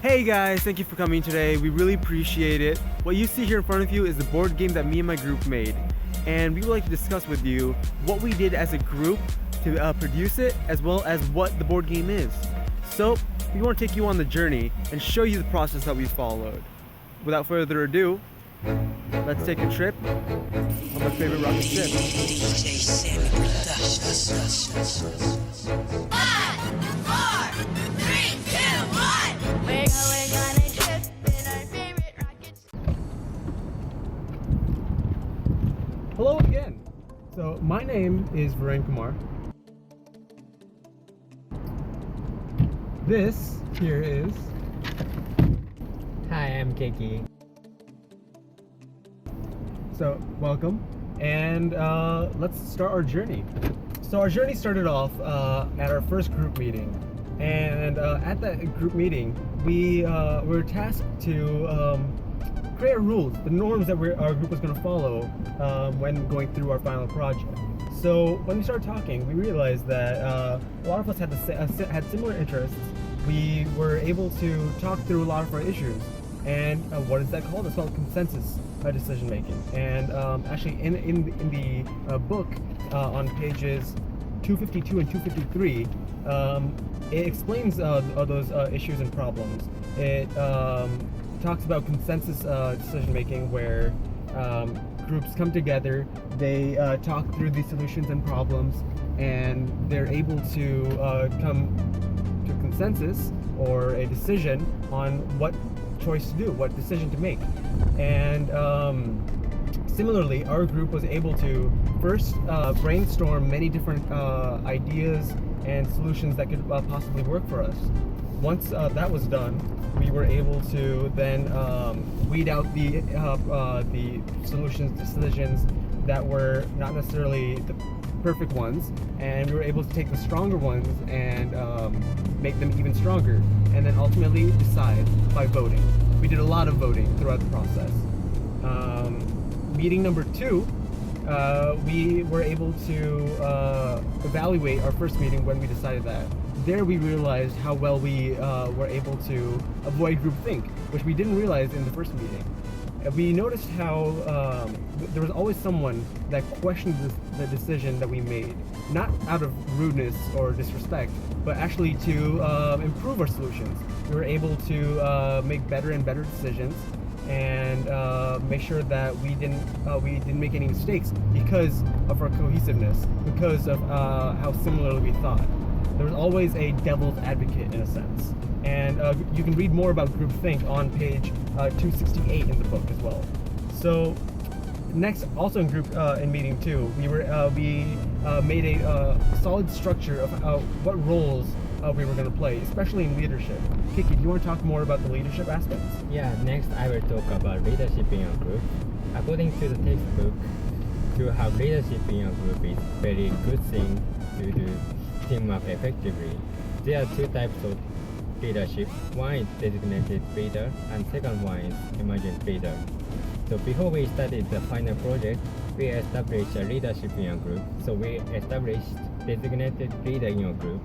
Hey guys, thank you for coming today. We really appreciate it. What you see here in front of you is the board game that me and my group made. And we would like to discuss with you what we did as a group to produce it, as well as what the board game is. So, we want to take you on the journey and show you the process that we followed. Without further ado, let's take a trip on my favorite rocket ship. We're going on a trip in our favorite rocket ship. Hello again. So my name is Viren Kumar. This here is Hi, I'm Keki. so welcome, and let's start our journey. So our journey started off at our first group meeting, and at that group meeting, we were tasked to create rules, the norms that our group was going to follow when going through our final project. So when we started talking, we realized that a lot of us had similar interests. We were able to talk through a lot of our issues. And what is that called? It's called consensus decision making. And actually, in the book on pages 252 and 253, it explains those issues and problems. It talks about consensus decision making, where groups come together, they talk through the solutions and problems, and they're able to come to a consensus or a decision on what choice to do, what decision to make. And similarly, our group was able to first brainstorm many different ideas and solutions that could possibly work for us. Once that was done, we were able to then weed out the solutions, decisions that were not necessarily the perfect ones, and we were able to take the stronger ones and make them even stronger, and then ultimately decide by voting. We did a lot of voting throughout the process. Meeting number 2, we were able to evaluate our first meeting when we decided that. There we realized how well we were able to avoid groupthink, which we didn't realize in the first meeting. We noticed how there was always someone that questioned the decision that we made, not out of rudeness or disrespect, but actually to improve our solutions. We were able to make better and better decisions, and make sure that we didn't make any mistakes because of our cohesiveness, because of how similarly we thought. There was always a devil's advocate in a sense. And you can read more about groupthink on page 268 in the book as well. So next, also in meeting 2, we made a solid structure of what roles we were going to play, especially in leadership. Kiki, do you want to talk more about the leadership aspects? Yeah, next I will talk about leadership in your group. According to the textbook, to have leadership in your group is very good thing to do teamwork effectively. There are 2 types of leadership. One is designated leader, and second one is emergent leader. So before we started the final project, we established a leadership in your group. So we established designated leader in your group.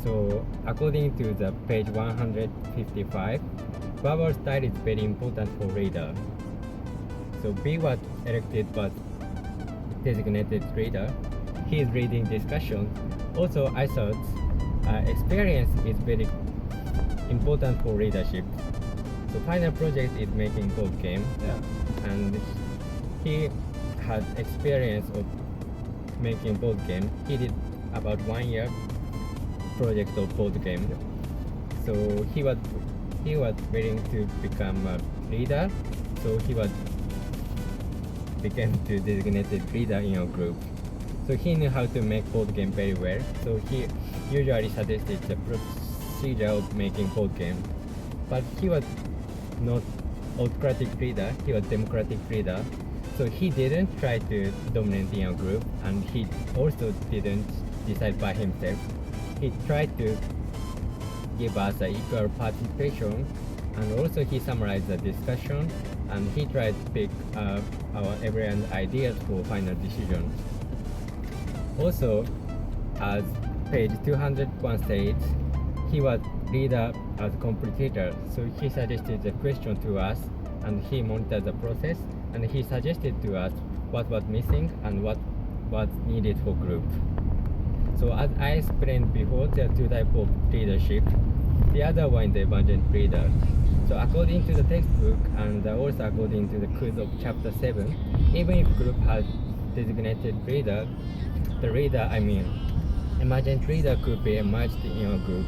So according to the page 155, verbal style is very important for leader. So B was elected but designated leader. He is leading discussion. Also, I thought experience is very important for leadership. So final project is making board game, and he had experience of making board game. He did about 1 year project of board game. So he was willing to become a leader. So he became the designated leader in your group. So he knew how to make board game very well. So he usually suggested the procedure of making board game. But he was not autocratic leader, he was democratic leader. So he didn't try to dominate in a group, and he also didn't decide by himself. He tried to give us an equal participation, and also he summarized the discussion, and he tried to pick our everyone ideas for final decisions. Also, as page 201 says, he was leader as competitor, so he suggested the question to us, and he monitored the process, and he suggested to us what was missing and what was needed for group. So as I explained before, there are two types of leadership. The other one is the emergent leader. So according to the textbook and also according to the quiz of chapter 7, even if group has designated leader, the leader, emergent leader could be emerged in a group.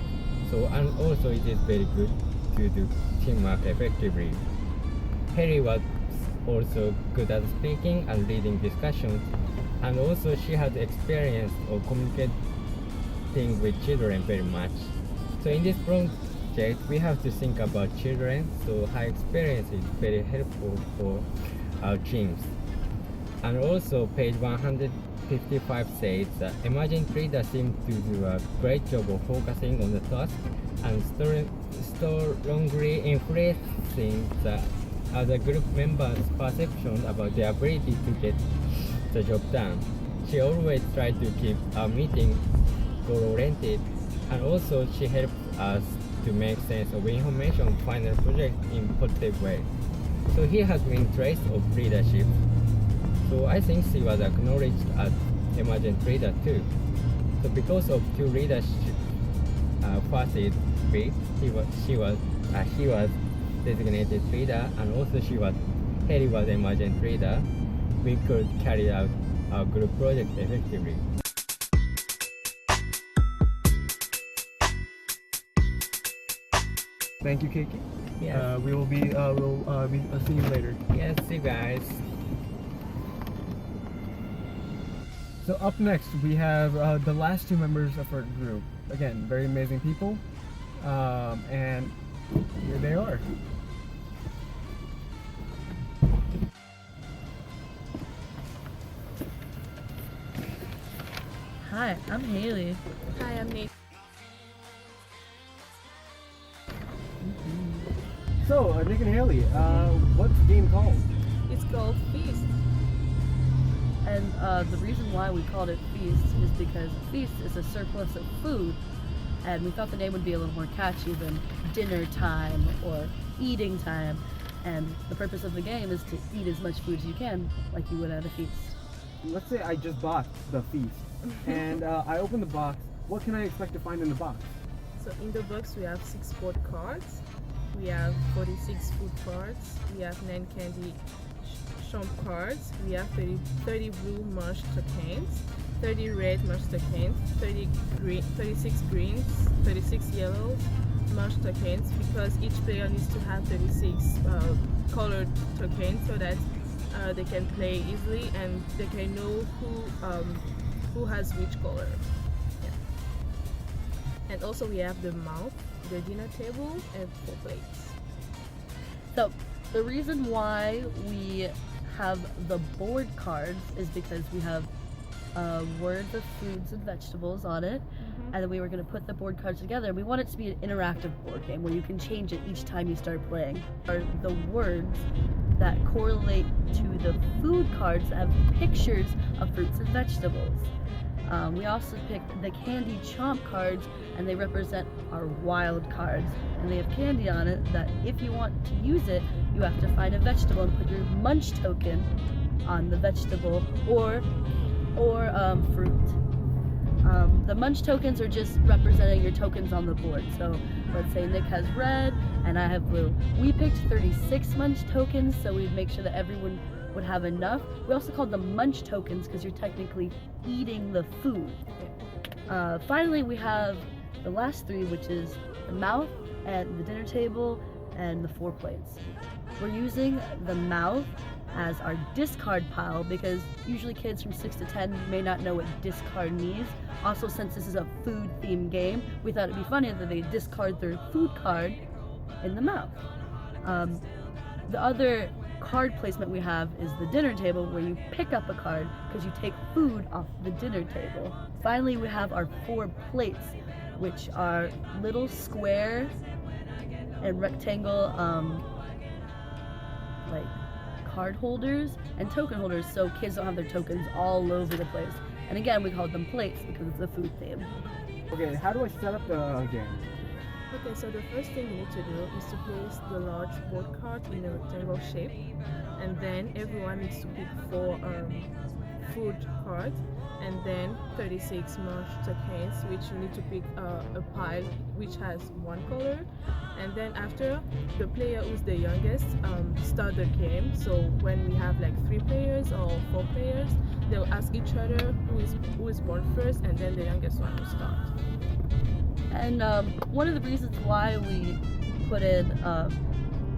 So, and also it is very good to do teamwork effectively. Harry was also good at speaking and leading discussions, and also she had experience of communicating with children very much. So in this project, we have to think about children, so her experience is very helpful for our teams. And also page 155 says that emergent leaders seem to do a great job of focusing on the task and strongly influencing the other group members' perception about their ability to get the job done. She always tried to keep our meeting goal-oriented, and also she helped us to make sense of information final project in positive way. So here has been trace of leadership. So I think she was acknowledged as emergent leader too. So because of two leadership facets, he was designated leader, and also Harry was emergent leader. We could carry out our group project effectively. Thank you, Keiki. Yes. We'll be seeing you later. Yes, see you guys. So up next we have the last two members of our group. Again, very amazing people, and here they are. Hi, I'm Haley. Hi, I'm Nate. So Nick and Haley, what's the game called? It's called Feast. And the reason why we called it Feast is because Feast is a surplus of food, and we thought the name would be a little more catchy than dinner time or eating time. And the purpose of the game is to eat as much food as you can, like you would at a feast. Let's say I just bought the feast, and I open the box. What can I expect to find in the box? So in the box we have 6 board cards, we have 46 food cards, we have 9 candy champ cards, we have 30 blue mashed tokens, 30 red mashed tokens, 36 greens, 36 yellows mashed tokens, because each player needs to have 36 colored tokens so that they can play easily and they can know who has which color. Yeah. And also we have the mouth, the dinner table, and 4 plates. So the reason why we have the board cards is because we have words of foods and vegetables on it, and then we were going to put the board cards together. We want it to be an interactive board game where you can change it each time you start playing. Are the words that correlate to the food cards that have pictures of fruits and vegetables. We also picked the candy chomp cards, and they represent our wild cards, and they have candy on it that if you want to use it, you have to find a vegetable and put your munch token on the vegetable or fruit. The munch tokens are just representing your tokens on the board. So let's say Nick has red and I have blue. We picked 36 munch tokens, so we'd make sure that everyone would have enough. We also called them munch tokens because you're technically eating the food. Finally, we have the last 3, which is the mouth and the dinner table and the 4 plates. We're using the mouth as our discard pile because usually kids from 6 to 10 may not know what discard means. Also, since this is a food themed game, we thought it'd be funny that they discard their food card in the mouth. The other card placement we have is the dinner table, where you pick up a card because you take food off the dinner table. Finally, we have our 4 plates, which are little square and rectangle like card holders and token holders, so kids don't have their tokens all over the place. And again, we called them plates because it's a food theme. Okay, how do I set up the game? Okay, so the first thing you need to do is to place the large board card in a rectangle shape, and then everyone needs to pick four food cards, and then 36 marsh tokens, which you need to pick a pile which has one color, and then after the player who's the youngest start the game. So when we have like 3 players or 4 players, they'll ask each other who is born first, and then the youngest one will start. And one of the reasons why we put in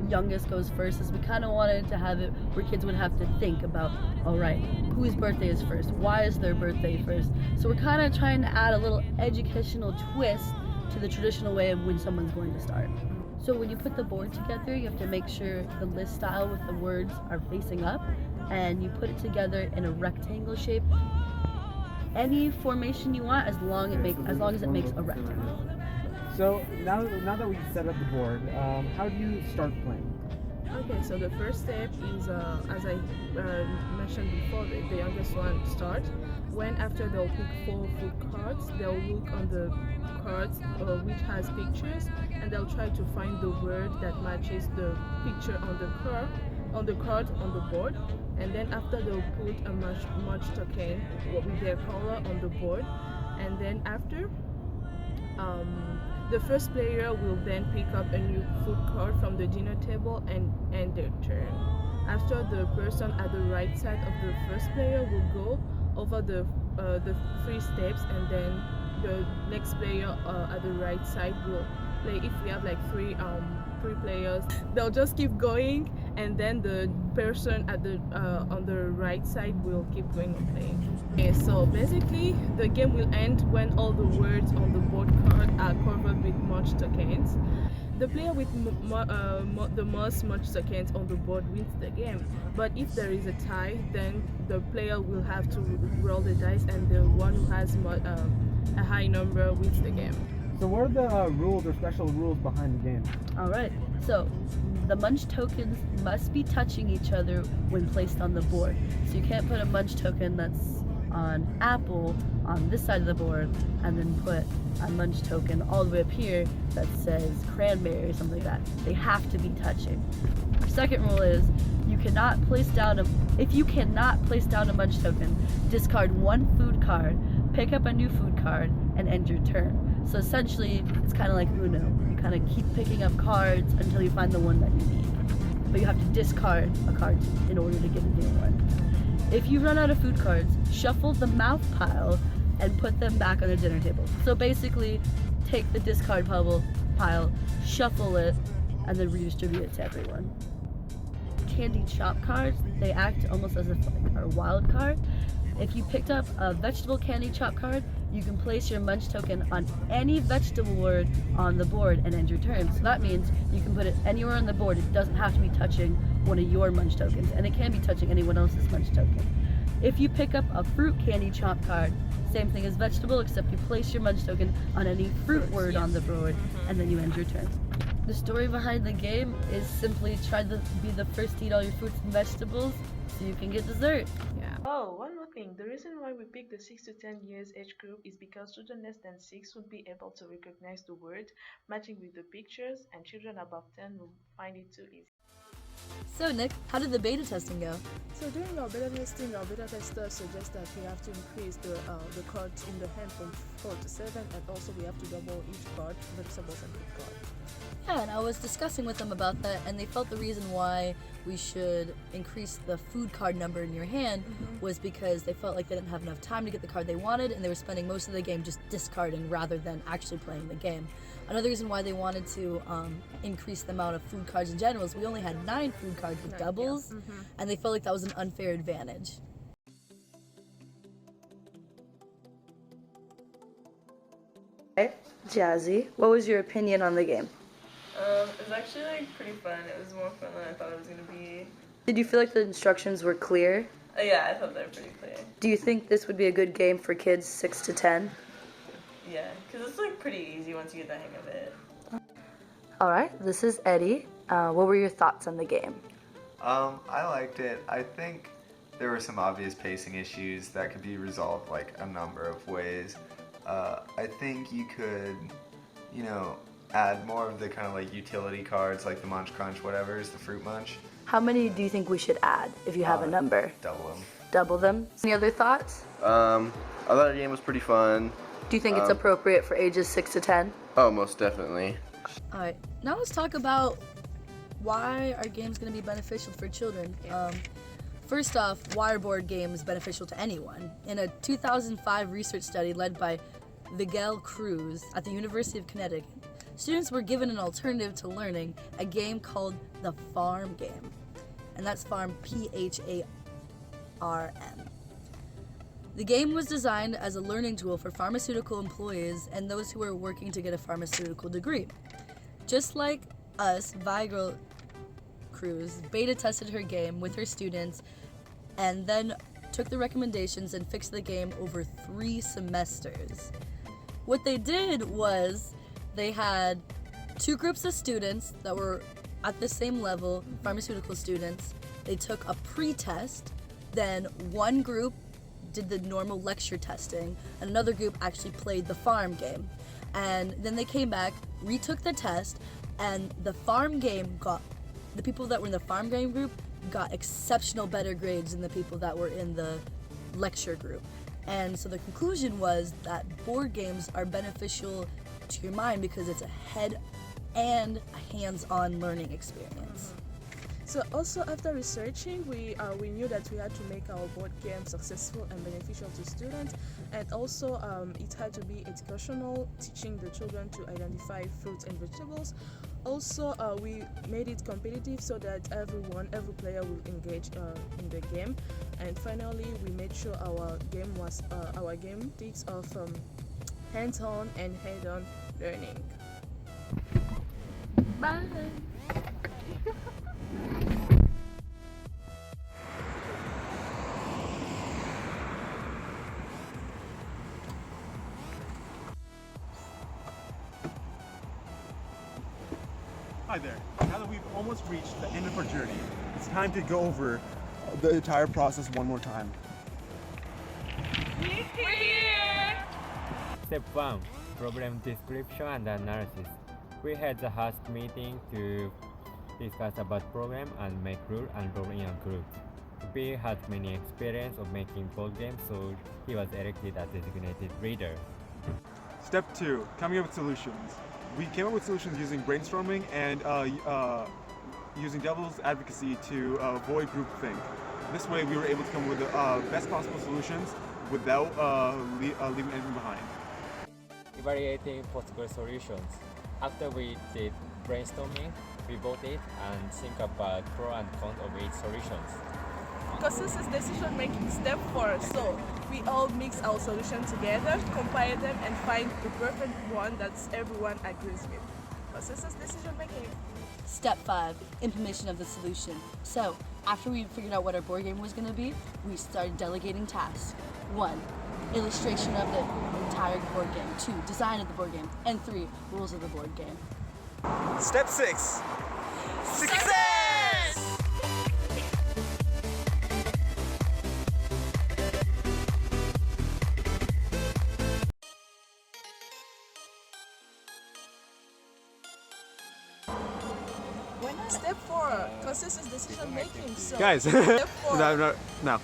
youngest goes first is we kind of wanted to have it where kids would have to think about, all right, whose birthday is first? Why is their birthday first? So we're kind of trying to add a little educational twist to the traditional way of when someone's going to start. So when you put the board together, you have to make sure the list style with the words are facing up, and you put it together in a rectangle shape. Any formation you want, as long as it makes a rectangle. So now that we've set up the board, how do you start playing? Okay, so the first step is, as I mentioned before, the youngest one start. When after they'll pick 4 food cards, they'll look on the cards which has pictures, and they'll try to find the word that matches the picture on the card on the board. And then after they'll put a much token with their color on the board, and then after the first player will then pick up a new food card from the dinner table and end their turn. After, the person at the right side of the first player will go over the 3 steps, and then the next player at the right side will play. If we have like three players, they'll just keep going, and then the person at the on the right side will keep going and playing. Okay, so basically the game will end when all the words on the board card are covered with much tokens. The player with the most much tokens on the board wins the game. But if there is a tie, then the player will have to roll the dice, and the one who has a high number wins the game. So what are the rules or special rules behind the game? All right, so the munch tokens must be touching each other when placed on the board. So you can't put a munch token that's on apple on this side of the board and then put a munch token all the way up here that says cranberry or something like that. They have to be touching. Our second rule is if you cannot place down a munch token, discard 1 food card, pick up a new food card, and end your turn. So essentially, it's kind of like Uno. You kind of keep picking up cards until you find the one that you need. But you have to discard a card in order to get a new one. If you run out of food cards, shuffle the mouth pile and put them back on the dinner table. So basically, take the discard pile, shuffle it, and then redistribute it to everyone. Candy chop cards, they act almost as if like a wild card. If you picked up a vegetable candy chop card, you can place your munch token on any vegetable word on the board and end your turn. So that means you can put it anywhere on the board. It doesn't have to be touching one of your munch tokens, and it can be touching anyone else's munch token. If you pick up a fruit candy chop card, same thing as vegetable, except you place your munch token on any fruit word on the board, and then you end your turn. The story behind the game is simply try to be the first to eat all your fruits and vegetables so you can get dessert. Yeah. Oh, one more thing. The reason why we picked the 6 to 10 years age group is because children less than 6 would be able to recognize the word matching with the pictures, and children above 10 will find it too easy. So Nick, how did the beta testing go? So during our beta testing, our beta tester suggests that we have to increase the cards in the hand from 4 to 7, and also we have to double each card, vegetables and fruit card. Yeah, and I was discussing with them about that, and they felt the reason why we should increase the food card number in your hand was because they felt like they didn't have enough time to get the card they wanted, and they were spending most of the game just discarding rather than actually playing the game. Another reason why they wanted to increase the amount of food cards in general is we only had 9 food cards with doubles, and they felt like that was an unfair advantage. Okay, Jazzy, what was your opinion on the game? It was actually like pretty fun. It was more fun than I thought it was gonna be. Did you feel like the instructions were clear? Yeah, I thought they were pretty clear. Do you think this would be a good game for kids 6 to 10? Yeah, because it's like pretty easy once you get the hang of it. Alright, this is Eddie. What were your thoughts on the game? I liked it. I think there were some obvious pacing issues that could be resolved like a number of ways. I think you could, add more of the kind of like utility cards, like the Munch Crunch, whatever is the Fruit Munch. How many do you think we should add if you have a number? Double them. Double them? Any other thoughts? I thought the game was pretty fun. Do you think it's appropriate for ages 6 to 10? Oh, most definitely. Alright, now let's talk about why are games going to be beneficial for children. First off, why are board games beneficial to anyone? In a 2005 research study led by Miguel Cruz at the University of Connecticut, students were given an alternative to learning, a game called the Farm Game. And that's Farm, P-H-A-R-M. The game was designed as a learning tool for pharmaceutical employees and those who are working to get a pharmaceutical degree. Just like us, Vigil Cruz beta tested her game with her students and then took the recommendations and fixed the game over 3 semesters. What they did was they had 2 groups of students that were at the same level, pharmaceutical students. They took a pre-test, then one group did the normal lecture testing, and another group actually played the farm game. And then they came back, retook the test, and the farm game the people that were in the farm game group got exceptional better grades than the people that were in the lecture group. And so the conclusion was that board games are beneficial to your mind because it's a head and a hands-on learning experience. So also after researching, we knew that we had to make our board game successful and beneficial to students, and also it had to be educational, teaching the children to identify fruits and vegetables. Also, we made it competitive so that every player will engage in the game. And finally, we made sure our game takes off hands-on and head-on learning. Bye. Hi there. Now that we've almost reached the end of our journey, it's time to go over the entire process one more time. Step 1. Problem description and analysis. We had the host meeting to discuss about program and make rule and roll in a group. Bill had many experience of making board games, so he was elected as designated leader. Step 2. Coming up with solutions. We came up with solutions using brainstorming and using devil's advocacy to avoid groupthink. This way we were able to come up with the best possible solutions without leaving anything behind. Evaluating possible solutions. After we did brainstorming, we voted and think about pro and cons of each solutions. Consensus decision making step 4. So we all mix our solutions together, compare them, and find the perfect one that everyone agrees with. Consensus decision making. Step 5, implementation of the solution. So, after we figured out what our board game was going to be, we started delegating tasks. 1, illustration of the entire board game. 2, design of the board game. And 3, rules of the board game. Step 6. Success! Step 4, consensus decision making. So Guys, step 4. no.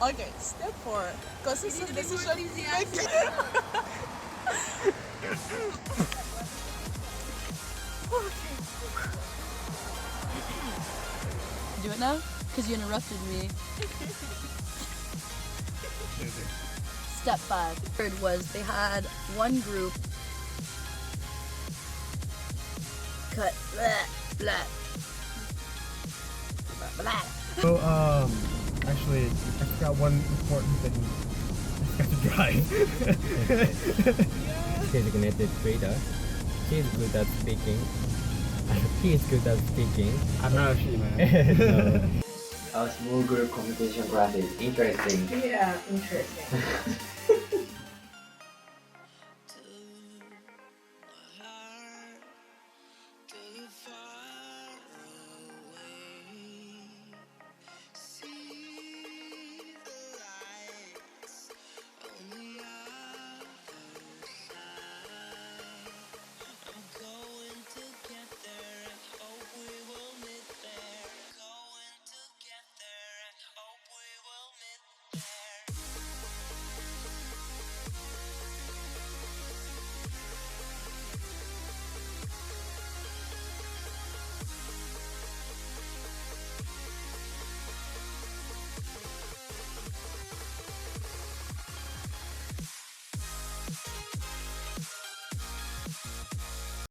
Okay, step 4, consensus decision making. Do it now? Because you interrupted me. Step 5. Third was they had one group cut blah, blah, blah. So, actually, I forgot one important thing. I forgot to drive. Designated leader. She is good at speaking. He is good at speaking. I'm not a she, man. A small group communication class is interesting. Yeah, interesting.